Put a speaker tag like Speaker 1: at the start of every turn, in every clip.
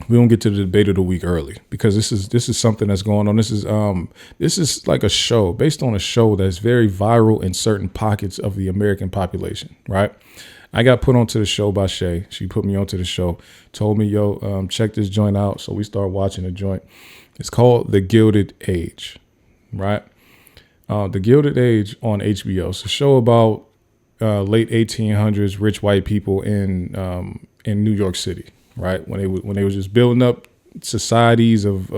Speaker 1: we don't get to the debate of the week early because this is something that's going on. This is like a show based on a show that's very viral in certain pockets of the American population, right? I got put onto the show by Shay. She put me onto the show, told me, yo, check this joint out. So we start watching the joint. It's called The Gilded Age, right? The Gilded Age on HBO. It's a show about late 1800s rich white people in New York City, right? When they was just building up societies of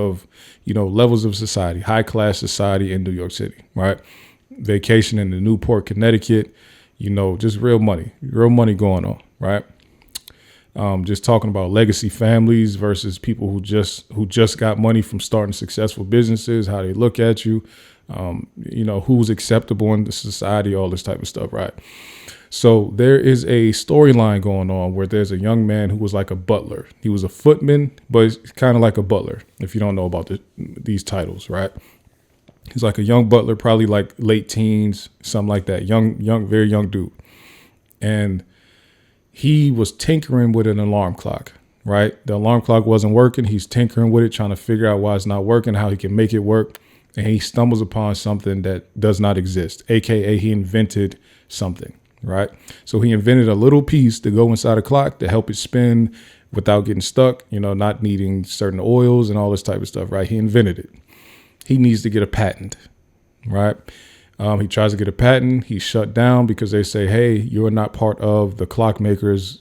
Speaker 1: levels of society, high class society in New York City, right? Vacation in the Newport, Connecticut, just real money going on, right? Just talking about legacy families versus people who just got money from starting successful businesses, how they look at you, who's acceptable in the society, all this type of stuff, right? So there is a storyline going on where there's a young man who was like a butler. He was a footman, but he's kind of like a butler, if you don't know about these titles, right? He's like a young butler, probably like late teens, something like that. Young, very young dude. And he was tinkering with an alarm clock, right? The alarm clock wasn't working. He's tinkering with it, trying to figure out why it's not working, how he can make it work. And he stumbles upon something that does not exist, AKA he invented something, right? So he invented a little piece to go inside a clock to help it spin without getting stuck, not needing certain oils and all this type of stuff, right? He invented it. He needs to get a patent, right? He tries to get a patent. He's shut down because they say, hey, you're not part of the Clockmakers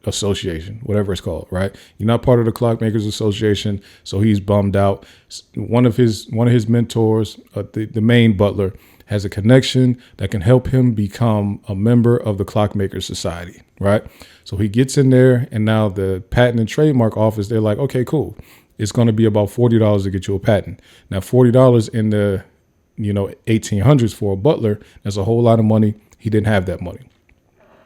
Speaker 1: Association, whatever it's called, right? You're not part of the Clockmakers Association. So he's bummed out. One of his mentors, the main butler, has a connection that can help him become a member of the Clockmakers Society, right? So he gets in there, and now the Patent and Trademark Office, they're like, okay, cool. It's going to be about $40 to get you a patent. Now, $40 in the 1800s for a butler, that's a whole lot of money. He didn't have that money.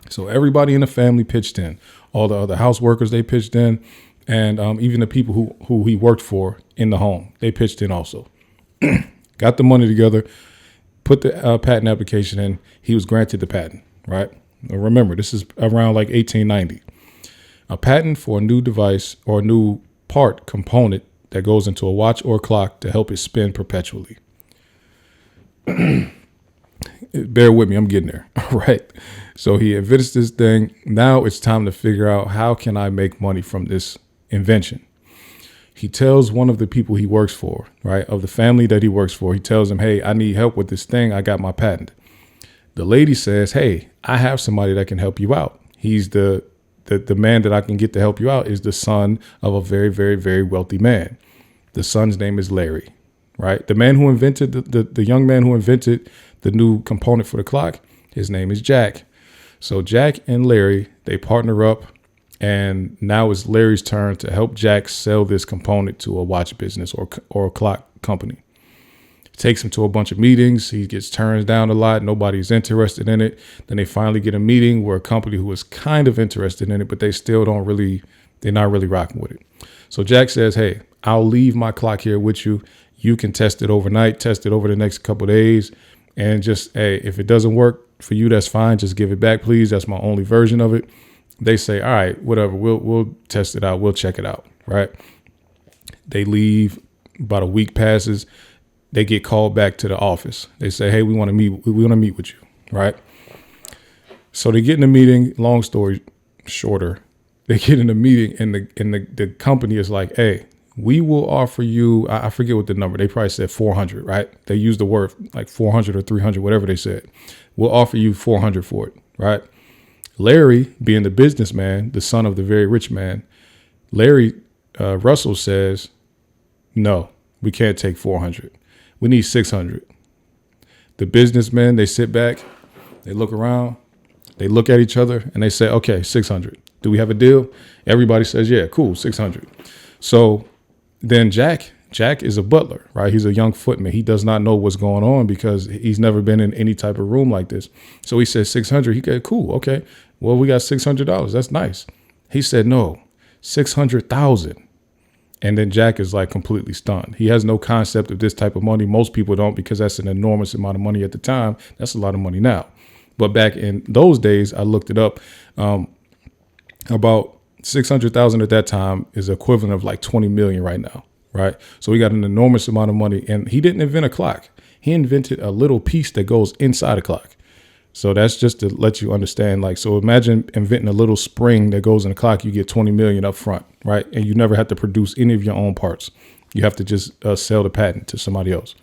Speaker 1: So everybody in the family pitched in. All the other house workers, they pitched in. And even the people who he worked for in the home, they pitched in also. Got the money together, put the patent application in. He was granted the patent, right? Now remember, this is around like 1890. A patent for a new device or a new component that goes into a watch or clock to help it spin perpetually. Bear with me, I'm getting there. Right. So he invents this thing. Now it's time to figure out, how can I make money from this invention? He tells one of the people he works for, right, of the family that he works for, he tells him, hey, I need help with this thing. I got my patent. The lady says, hey, I have somebody that can help you out. He's the man that I can get to help you out is the son of a very, very, very wealthy man. The son's name is Larry, right? The man who invented the young man who invented the new component for the clock, his name is Jack. So Jack and Larry, they partner up, and now it's Larry's turn to help Jack sell this component to a watch business or a clock company. Takes him to a bunch of meetings. He gets turned down a lot. Nobody's interested in it. Then they finally get a meeting where a company who was kind of interested in it, but they still they're not really rocking with it. So Jack says, hey, I'll leave my clock here with you. You can test it overnight, test it over the next couple of days. And just, hey, if it doesn't work for you, that's fine. Just give it back, please. That's my only version of it. They say, all right, whatever. We'll test it out. We'll check it out. Right. They leave. About a week passes. They get called back to the office. They say, hey, we want to meet with you, right? So they get in a meeting. Long story shorter, they get in a meeting, and the company is like, hey, we will offer you, I forget what the number, they probably said 400, right? They used the word like 400 or 300, whatever they said. We'll offer you 400 for it, right? Larry, being the businessman, the son of the very rich man, Larry Russell says, no, we can't take 400. We need 600. The businessmen, they sit back, they look around, they look at each other, and they say, okay, 600. Do we have a deal? Everybody says, yeah, cool, 600. So then Jack is a butler, right? He's a young footman. He does not know what's going on because he's never been in any type of room like this. So he says 600. He said, cool, okay. Well, we got $600. That's nice. He said, no, 600,000. And then Jack is like completely stunned. He has no concept of this type of money. Most people don't, because that's an enormous amount of money at the time. That's a lot of money now. But back in those days, I looked it up, about 600,000 at that time is equivalent of like 20 million right now, right? So he got an enormous amount of money, and he didn't invent a clock. He invented a little piece that goes inside a clock. So that's just to let you understand. Like, so imagine inventing a little spring that goes in a clock. You get 20 million up front, right? And you never have to produce any of your own parts. You have to just sell the patent to somebody else.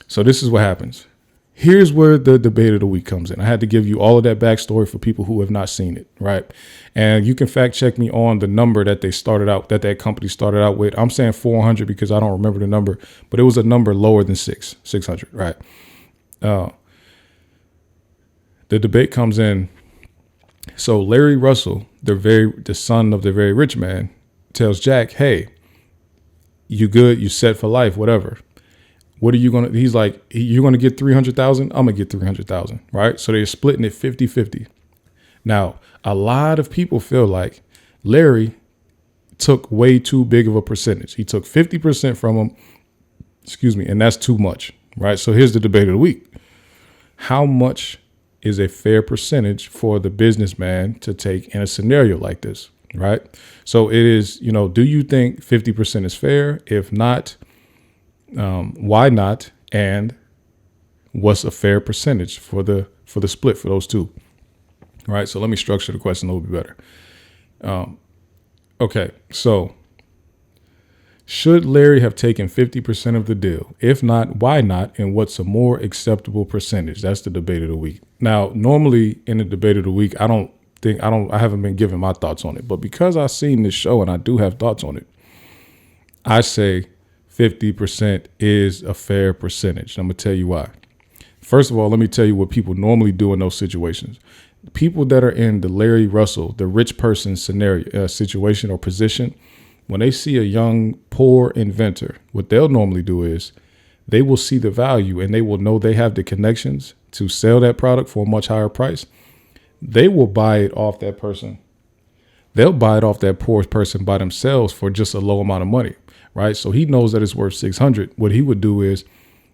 Speaker 1: So this is what happens. Here's where the debate of the week comes in. I had to give you all of that backstory for people who have not seen it, right? And you can fact check me on the number that that company started out with. I'm saying 400 because I don't remember the number, but it was a number lower than 600, right? The debate comes in. So Larry Russell, the son of the very rich man, tells Jack, hey, you good, you set for life, whatever. What are you going to, he's like, you're going to get 300,000. I'm going to get 300,000. Right. So they're splitting it 50-50. Now, a lot of people feel like Larry took way too big of a percentage. He took 50% from him. And that's too much. Right. So here's the debate of the week. How much is a fair percentage for the businessman to take in a scenario like this? Right. So it is, do you think 50% is fair? If not, why not? And what's a fair percentage for the split for those two? All right. So let me structure the question a little bit better. Okay. So should Larry have taken 50% of the deal? If not, why not? And what's a more acceptable percentage? That's the debate of the week. Now, normally in the debate of the week, I haven't been giving my thoughts on it, but because I've seen this show and I do have thoughts on it, I say 50% is a fair percentage. I'm going to tell you why. First of all, let me tell you what people normally do in those situations. People that are in the Larry Russell, the rich person scenario, situation or position, when they see a young, poor inventor, what they'll normally do is they will see the value and they will know they have the connections to sell that product for a much higher price. They will buy it off that person. They'll buy it off that poor person by themselves for just a low amount of money. Right. So he knows that it's worth 600. What he would do is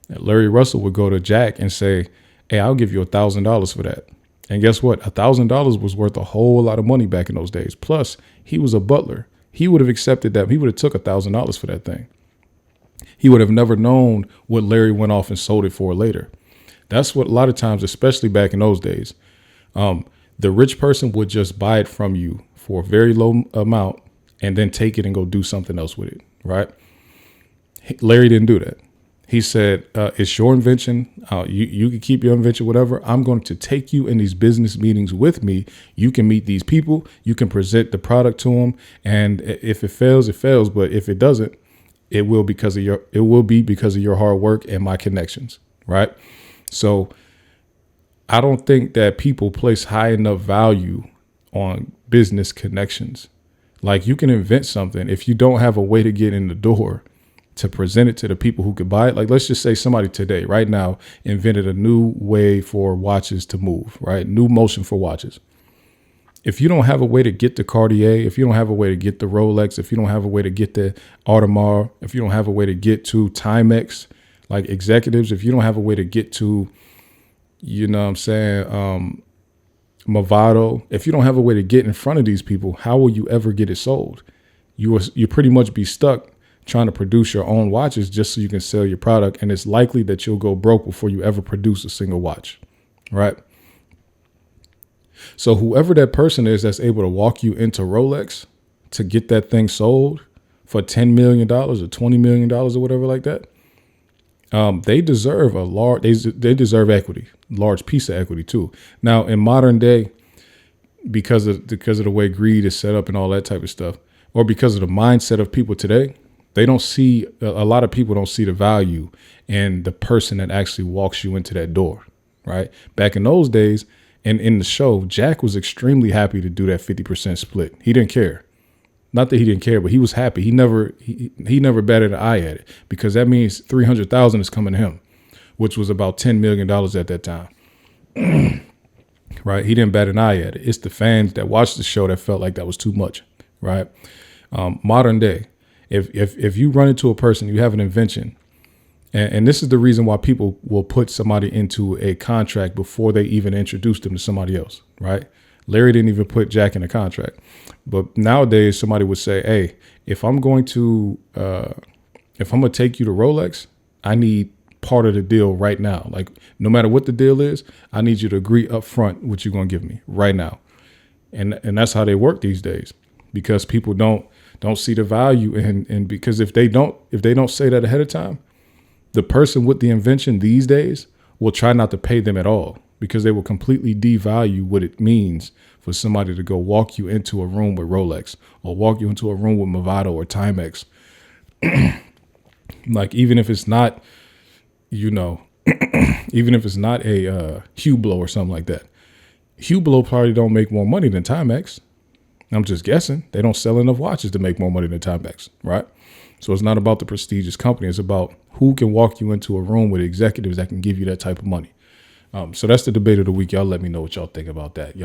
Speaker 1: Larry Russell would go to Jack and say, hey, I'll give you $1,000 for that. And guess what? $1,000 was worth a whole lot of money back in those days. Plus, he was a butler. He would have accepted that. He would have took $1,000 for that thing. He would have never known what Larry went off and sold it for later. That's what a lot of times, especially back in those days, the rich person would just buy it from you for a very low amount and then take it and go do something else with it. Right. Larry didn't do that. He said, it's your invention. You can keep your invention, whatever. I'm going to take you in these business meetings with me. You can meet these people. You can present the product to them. And if it fails, it fails. But if it doesn't, it will be because of your hard work and my connections. Right. So I don't think that people place high enough value on business connections. Like, you can invent something if you don't have a way to get in the door to present it to the people who could buy it. Like, let's just say somebody today, right now, invented a new way for watches to move, right? New motion for watches. If you don't have a way to get the Cartier, if you don't have a way to get the Rolex, if you don't have a way to get the Audemars, if you don't have a way to get to Timex, like executives, if you don't have a way to get to, Movado, if you don't have a way to get in front of these people, how will you ever get it sold? You pretty much be stuck trying to produce your own watches just so you can sell your product. And it's likely that you'll go broke before you ever produce a single watch. Right. So whoever that person is that's able to walk you into Rolex to get that thing sold for $10 million or $20 million or whatever like that, they deserve they deserve equity, large piece of equity too. Now in modern day, because of the way greed is set up and all that type of stuff, or because of the mindset of people today, a lot of people don't see the value in the person that actually walks you into that door. Right. Back in those days, and in the show, Jack was extremely happy to do that 50% split. He didn't care. Not that he didn't care, but he was happy. He never batted an eye at it, because that means 300,000 is coming to him, which was about $10 million at that time. Right. He didn't bat an eye at it. It's the fans that watched the show that felt like that was too much. Right. Modern day, if you run into a person, you have an invention. And this is the reason why people will put somebody into a contract before they even introduce them to somebody else. Right. Larry didn't even put Jack in a contract. But nowadays, somebody would say, hey, if I'm going to take you to Rolex, I need part of the deal right now. Like, no matter what the deal is, I need you to agree up front what you're going to give me right now. And that's how they work these days, because people don't see the value and because if they don't say that ahead of time, the person with the invention these days will try not to pay them at all, because they will completely devalue what it means for somebody to go walk you into a room with Rolex or walk you into a room with Movado or Timex. Like, even if it's not, even if it's not a Hublot or something like that, Hublot probably don't make more money than Timex. I'm just guessing. They don't sell enough watches to make more money than Timex, right? So it's not about the prestigious company. It's about who can walk you into a room with executives that can give you that type of money. So that's the debate of the week. Y'all let me know what y'all think about that.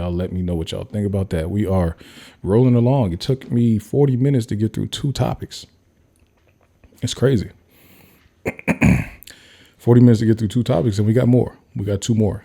Speaker 1: We are rolling along. It took me 40 minutes to get through 2 topics. It's crazy. 40 minutes to get through 2 topics, and we got more. We got 2 more.